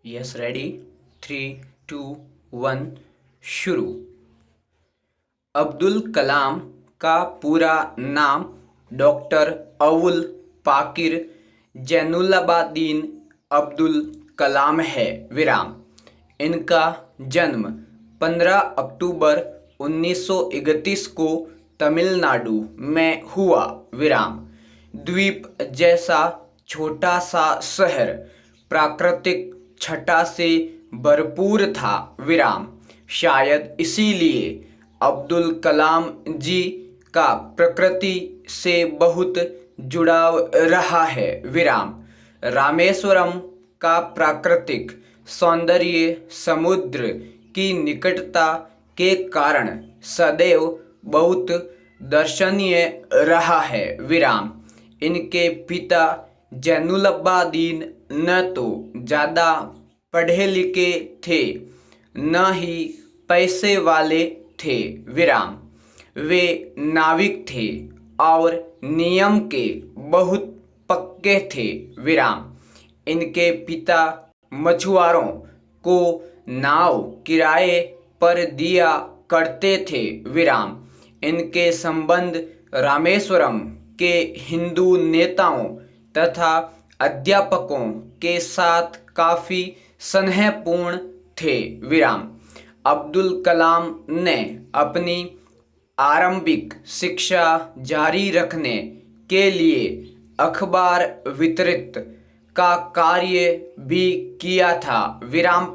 Yes ready. 3, 2, 1 शुरू। अब्दुल कलाम का पूरा नाम डॉक्टर अवुल पाकिर जैनुलाब्दीन अब्दुल कलाम है विराम। इनका जन्म 15 अक्टूबर 1931 को तमिलनाडु में हुआ विराम। द्वीप जैसा छोटा सा शहर प्राकृतिक छटा से भरपूर था विराम। शायद इसीलिए अब्दुल कलाम जी का प्रकृति से बहुत जुड़ाव रहा है विराम। रामेश्वरम का प्राकृतिक सौंदर्य समुद्र की निकटता के कारण सदैव बहुत दर्शनीय रहा है विराम। इनके पिता जैनुलाब्दीन न तो ज़्यादा पढ़े लिखे थे न ही पैसे वाले थे विराम। वे नाविक थे और नियम के बहुत पक्के थे विराम। इनके पिता मछुआरों को नाव किराए पर दिया करते थे विराम। इनके संबंध रामेश्वरम के हिंदू नेताओं तथा अध्यापकों के साथ काफ़ी स्नेहपूर्ण थे विराम। अब्दुल कलाम ने अपनी आरंभिक शिक्षा जारी रखने के लिए अखबार वितरित का कार्य भी किया था विराम।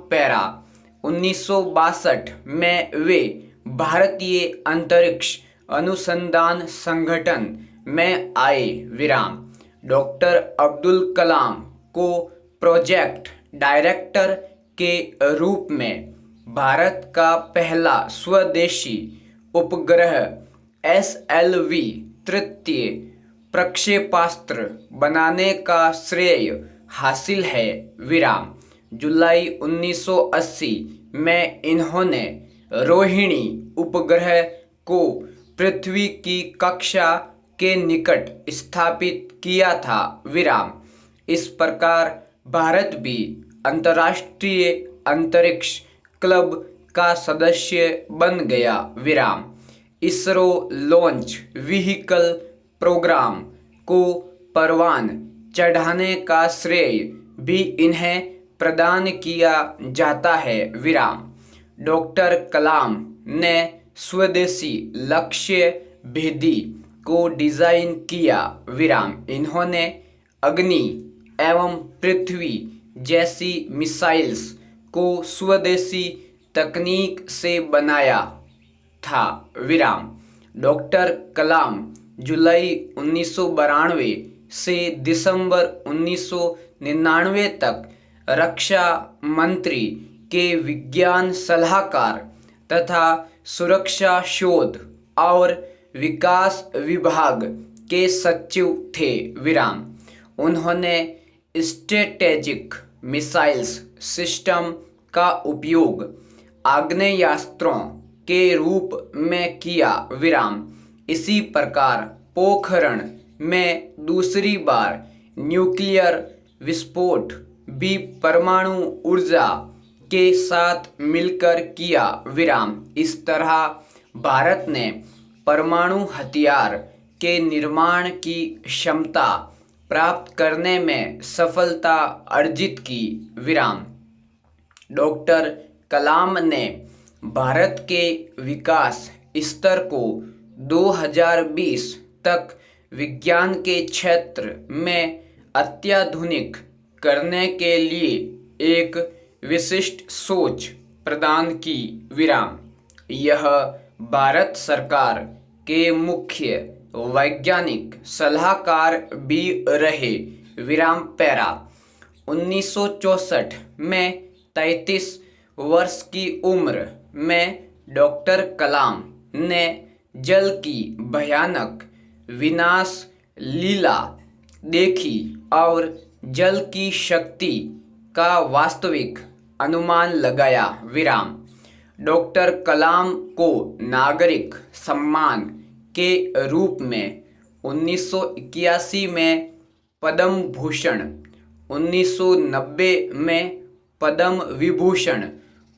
1962 में वे भारतीय अंतरिक्ष अनुसंधान संगठन में आए विराम। डॉक्टर अब्दुल कलाम को प्रोजेक्ट डायरेक्टर के रूप में भारत का पहला स्वदेशी उपग्रह SLV तृतीय प्रक्षेपास्त्र बनाने का श्रेय हासिल है विराम। जुलाई 1980 में इन्होंने रोहिणी उपग्रह को पृथ्वी की कक्षा के निकट स्थापित किया था विराम। इस प्रकार भारत भी अंतर्राष्ट्रीय अंतरिक्ष क्लब का सदस्य बन गया विराम। इसरो लॉन्च व्हीकल प्रोग्राम को परवान चढ़ाने का श्रेय भी इन्हें प्रदान किया जाता है विराम। डॉक्टर कलाम ने स्वदेशी लक्ष्य भेदी को डिज़ाइन किया विराम। इन्होंने अग्नि एवं पृथ्वी जैसी मिसाइल्स को स्वदेशी तकनीक से बनाया था विराम। डॉक्टर कलाम जुलाई 1992 से दिसंबर 1999 तक रक्षा मंत्री के विज्ञान सलाहकार तथा सुरक्षा शोध और विकास विभाग के सचिव थे विराम। उन्होंने स्ट्रेटेजिक मिसाइल्स सिस्टम का उपयोग आग्नेयास्त्रों के रूप में किया विराम। इसी प्रकार पोखरण में दूसरी बार न्यूक्लियर विस्फोट भी परमाणु ऊर्जा के साथ मिलकर किया विराम। इस तरह भारत ने परमाणु हथियार के निर्माण की क्षमता प्राप्त करने में सफलता अर्जित की विराम। डॉक्टर कलाम ने भारत के विकास स्तर को 2020 तक विज्ञान के क्षेत्र में अत्याधुनिक करने के लिए एक विशिष्ट सोच प्रदान की विराम। यह भारत सरकार के मुख्य वैज्ञानिक सलाहकार भी रहे विराम। 1964 में 33 वर्ष की उम्र में डॉक्टर कलाम ने जल की भयानक विनाश लीला देखी और जल की शक्ति का वास्तविक अनुमान लगाया विराम। डॉक्टर कलाम को नागरिक सम्मान के रूप में 1981 में पद्म भूषण, 1990 में पद्म विभूषण,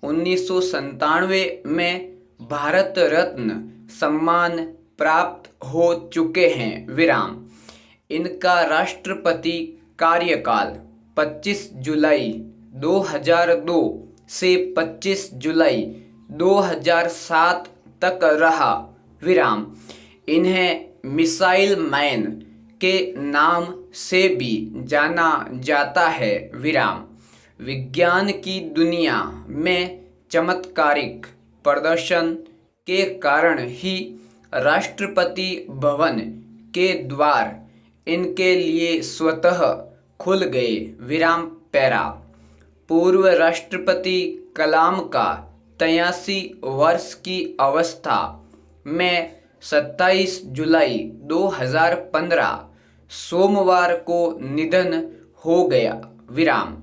1997 में भारत रत्न सम्मान प्राप्त हो चुके हैं विराम। इनका राष्ट्रपति कार्यकाल 25 जुलाई 2002 से 25 जुलाई 2007 तक रहा विराम। इन्हें मिसाइल मैन के नाम से भी जाना जाता है विराम। विज्ञान की दुनिया में चमत्कारिक प्रदर्शन के कारण ही राष्ट्रपति भवन के द्वार इनके लिए स्वतः खुल गए विराम पैरा। पूर्व राष्ट्रपति कलाम का 83 वर्ष की अवस्था में 27 जुलाई 2015 सोमवार को निधन हो गया विराम।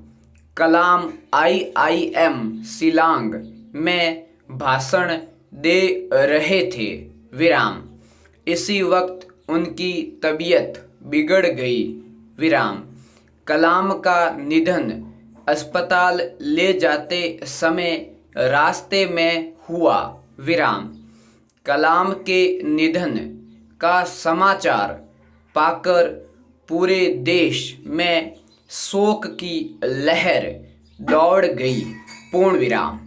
कलाम IIM शिलांग में भाषण दे रहे थे विराम। इसी वक्त उनकी तबीयत बिगड़ गई विराम। कलाम का निधन अस्पताल ले जाते समय रास्ते में हुआ विराम। कलाम के निधन का समाचार पाकर पूरे देश में शोक की लहर दौड़ गई। पूर्ण विराम।